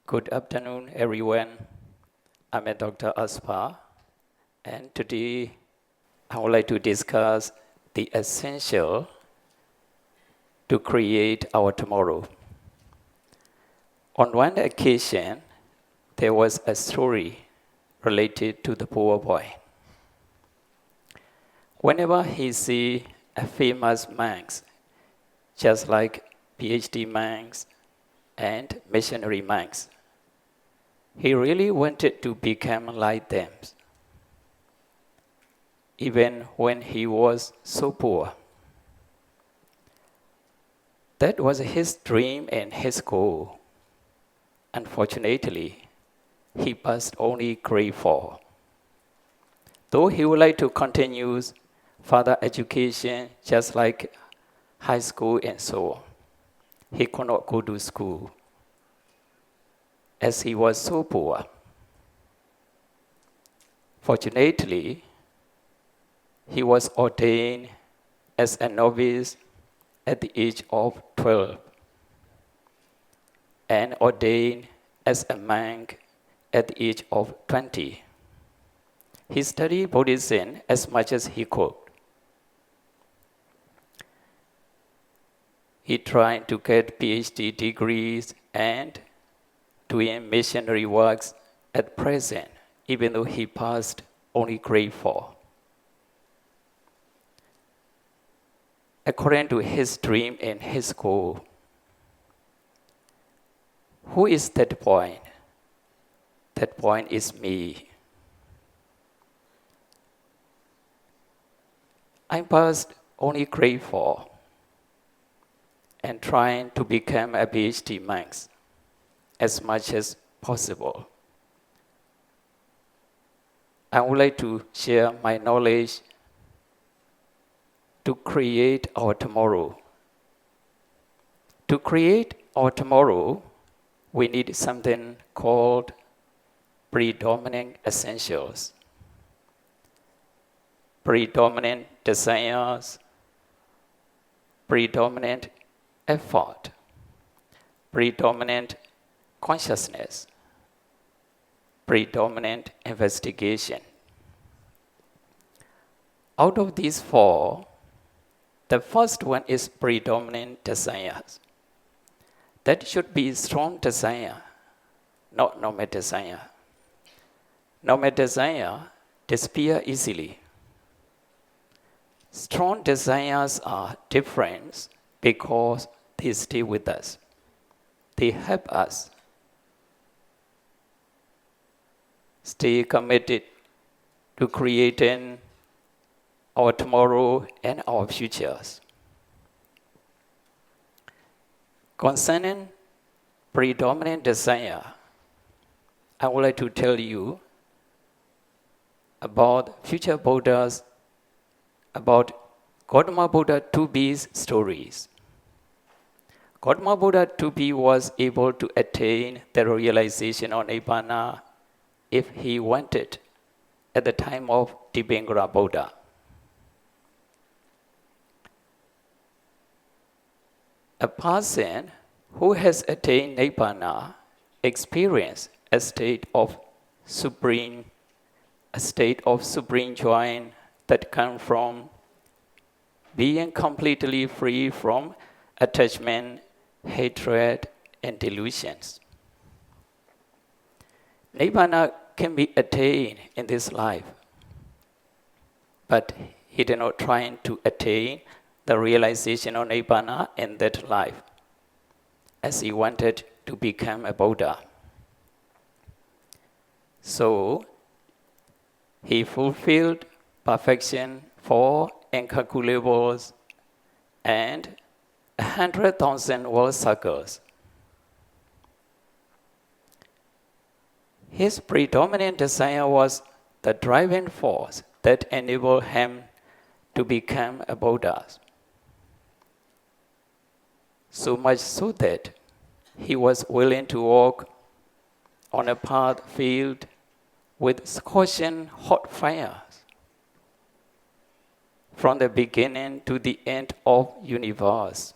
Good afternoon, everyone. I'm Dr. Asabha, and today I would like to discuss the essential to create our tomorrow. On one occasion, there was a story related to the poor boy. Whenever he sees a famous monks, just like PhD monks and missionary monks, he really wanted to become like them, even when he was so poor. That was his dream and his goal. Unfortunately, he passed only grade 4. Though he would like to continue further education, just like high school and so on, he could not go to school as he was so poor. Fortunately, he was ordained as a novice at the age of 12 and ordained as a monk at the age of 20. He studied Buddhism as much as he could. He tried to get PhD degrees and doing missionary works at present, even though he passed only grade 4. According to his dream and his goal, who is that point? That point is me. I passed only grade 4 and trying to become a PhD monk as much as possible. I would like to share my knowledge to create our tomorrow. To create our tomorrow, we need something called predominant essentials. Predominant desires, predominant effort, predominant consciousness, predominant investigation. Out of these 4, the first one is predominant desires. That should be strong desire, not normal desire. Normal desire disappear easily. Strong desires are different because they stay with us. They help us stay committed to creating our tomorrow and our futures. Concerning predominant desire, I would like to tell you about future Buddhas, about Gautama Buddha 2B's stories. Gautama Buddha 2B was able to attain the realization of Nibbana if he wanted at the time of Dibengara Buddha. A person who has attained Nibbana experiences a state of supreme joy that comes from being completely free from attachment, hatred, and delusions. Nibbana can be attained in this life, but he did not try to attain the realization of Nibbana in that life, as he wanted to become a Buddha. So, he fulfilled perfection for incalculables and 100,000 world circles. His predominant desire was the driving force that enabled him to become a Buddha. So much so that he was willing to walk on a path filled with scorching hot fires from the beginning to the end of universe.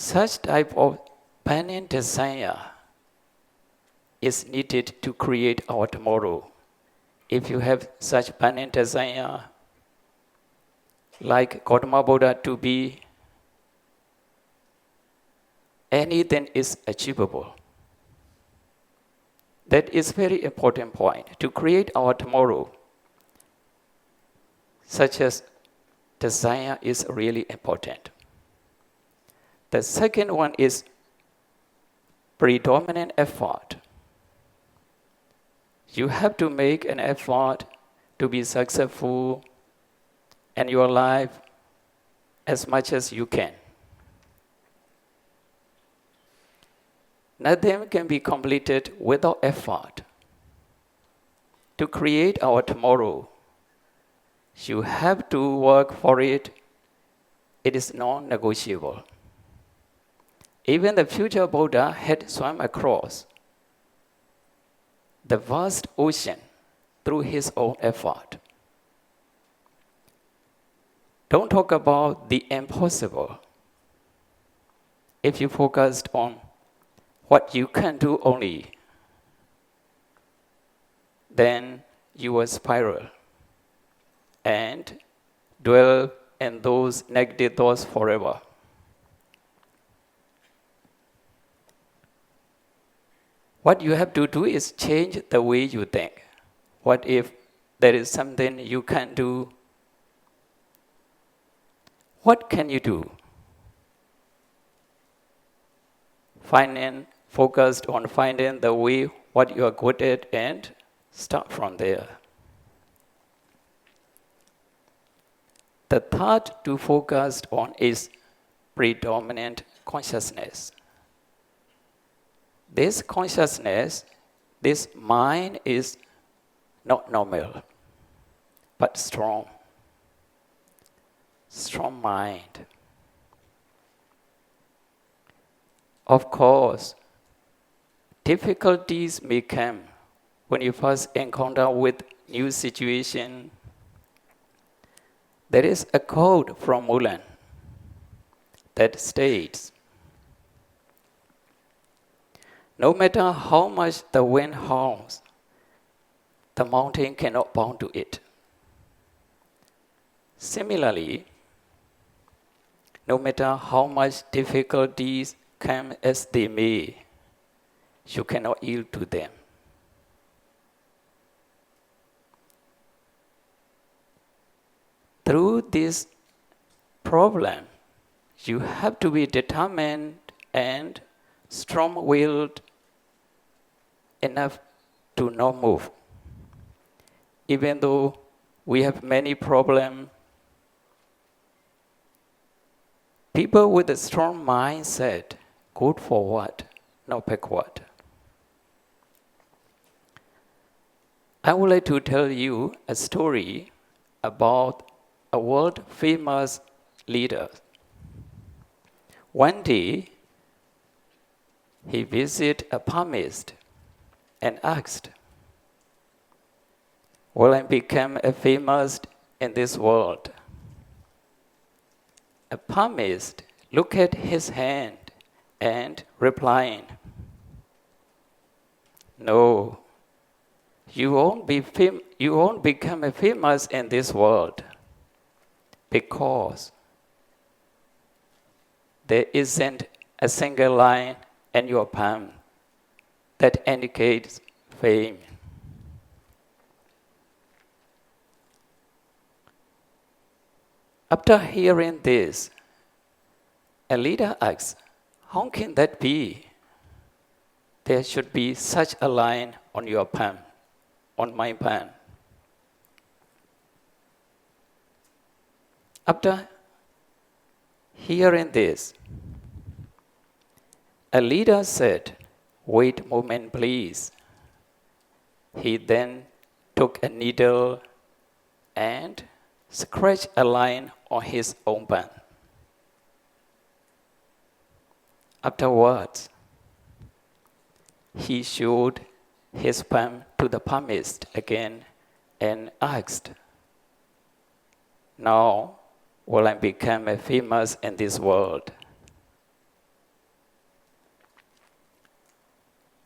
Such type of burning desire is needed to create our tomorrow. If you have such burning desire, like Gautama Buddha to be, anything is achievable. That is very important point. To create our tomorrow, such as desire is really important. The second one is predominant effort. You have to make an effort to be successful in your life as much as you can. Nothing can be completed without effort. To create our tomorrow, you have to work for it. It is non-negotiable. Even the future Buddha had swum across the vast ocean through his own effort. Don't talk about the impossible. If you focused on what you can do only, then you will spiral and dwell in those negative thoughts forever. What you have to do is change the way you think. What if there is something you can do? What can you do? Focused on finding the way what you are good at and start from there. The third to focus on is predominant consciousness. This consciousness, this mind is not normal, but strong. Strong mind. Of course, difficulties may come when you first encounter with new situation. There is a quote from Mulan that states, no matter how much the wind howls, the mountain cannot bound to it. Similarly, no matter how much difficulties come as they may, you cannot yield to them. Through this problem, you have to be determined and strong-willed enough to not move. Even though we have many problems, people with a strong mindset go forward, not backward. I would like to tell you a story about a world-famous leader. One day, he visited a palmist and asked, will I become a famous in this world? A palmist looked at his hand and replied, no, you won't become a famous in this world because there isn't a single line in your palm that indicates fame. After hearing this, a leader asks, how can that be? There should be such a line on your palm, on my palm. After hearing this, a leader said, wait a moment, please. He then took a needle and scratched a line on his own palm. Afterwards, he showed his palm to the palmist again and asked, now will I become famous in this world?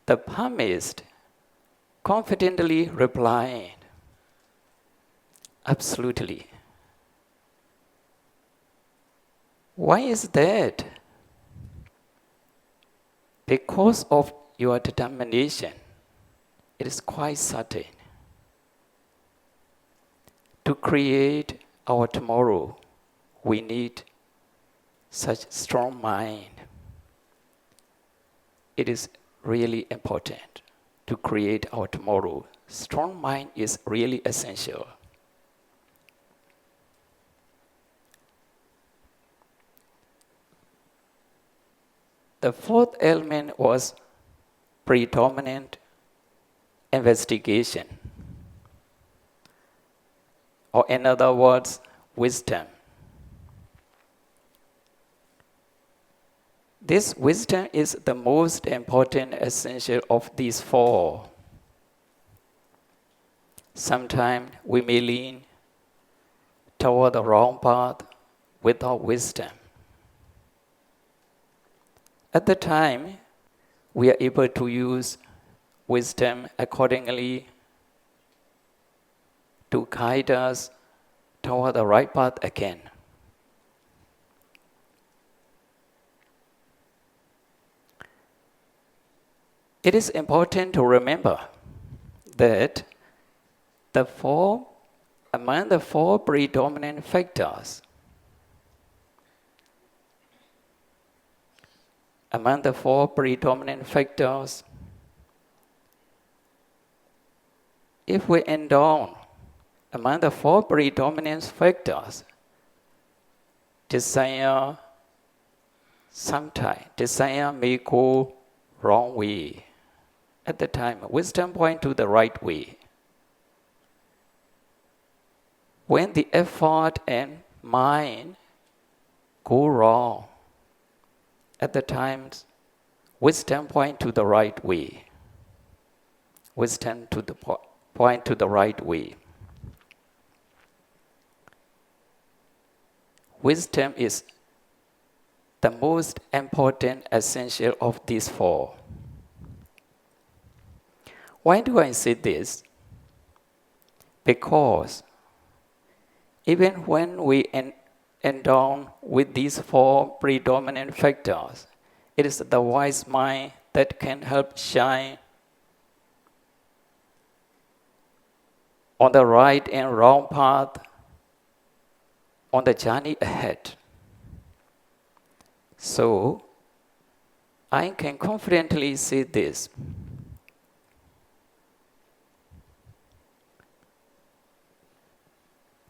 The psalmist confidently replied, "Absolutely." Why is that? Because of your determination, it is quite certain. To create our tomorrow, we need such strong mind. It is really important to create our tomorrow. Strong mind is really essential. The fourth element was predominant investigation, or in other words, wisdom. This wisdom is the most important essential of these four. Sometimes we may lean toward the wrong path without wisdom. At the time, we are able to use wisdom accordingly to guide us toward the right path again. It is important to remember that among the four predominant factors, if we end down among the four predominant factors, desire may go wrong way. At the time, wisdom points to the right way. When the effort and mind go wrong, at the times, wisdom points to the right way. Wisdom to the point to the right way. Wisdom is the most important essential of these four. Why do I say this? Because even when we endow with these four predominant factors, it is the wise mind that can help shine on the right and wrong path on the journey ahead. So, I can confidently say this.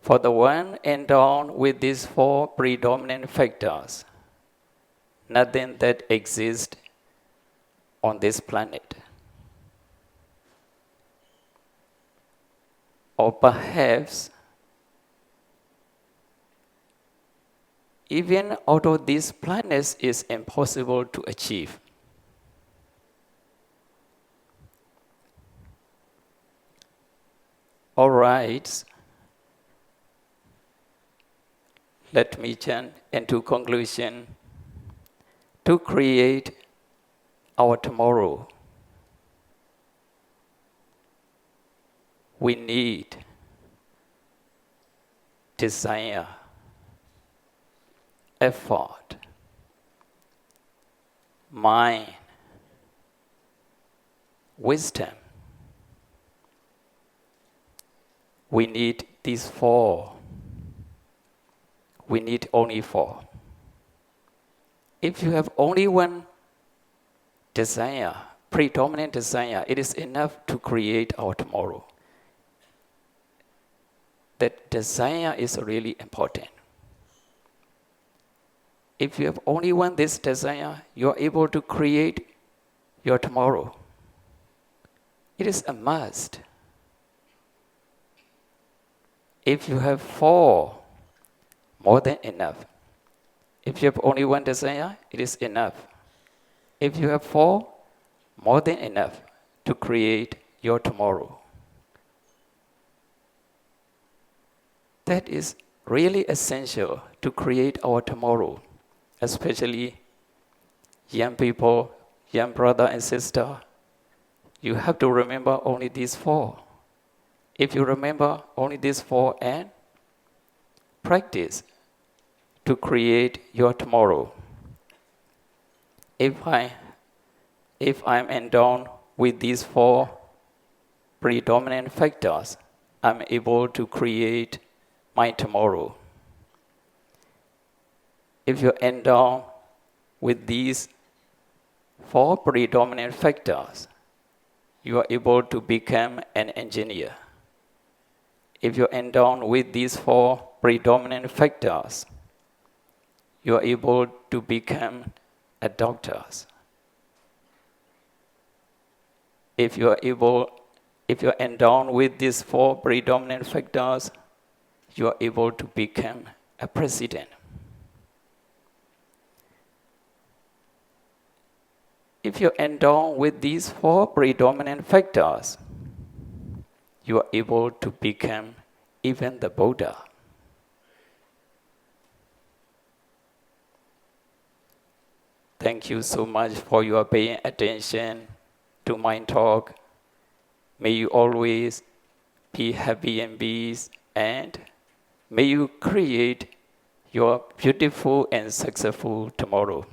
For the one endowed with these four predominant factors, nothing that exists on this planet, or perhaps even out of these planets is impossible to achieve. All right. Let me jump into conclusion. To create our tomorrow, we need desire, effort, mind, wisdom. We need these four. We need only four. If you have only one desire, predominant desire, it is enough to create our tomorrow. That desire is really important. If you have only one this desire, you are able to create your tomorrow. It is a must. If you have four, more than enough. If you have only one desire, it is enough. If you have four, more than enough to create your tomorrow. That is really essential to create our tomorrow, especially young people, young brother and sister. you have to remember only these four. If you remember only these four and practice to create your tomorrow. If I'm endowed with these four predominant factors, I'm able to create my tomorrow. If you're endowed with these four predominant factors, you are able to become an engineer. If you're endowed with these four predominant factors, you are able to become a doctor. If you're endowed with these four predominant factors, you are able to become a president. If you're endowed with these four predominant factors, you are able to become even the Buddha. Thank you so much for your paying attention to my talk. May you always be happy and peace, and may you create your beautiful and successful tomorrow.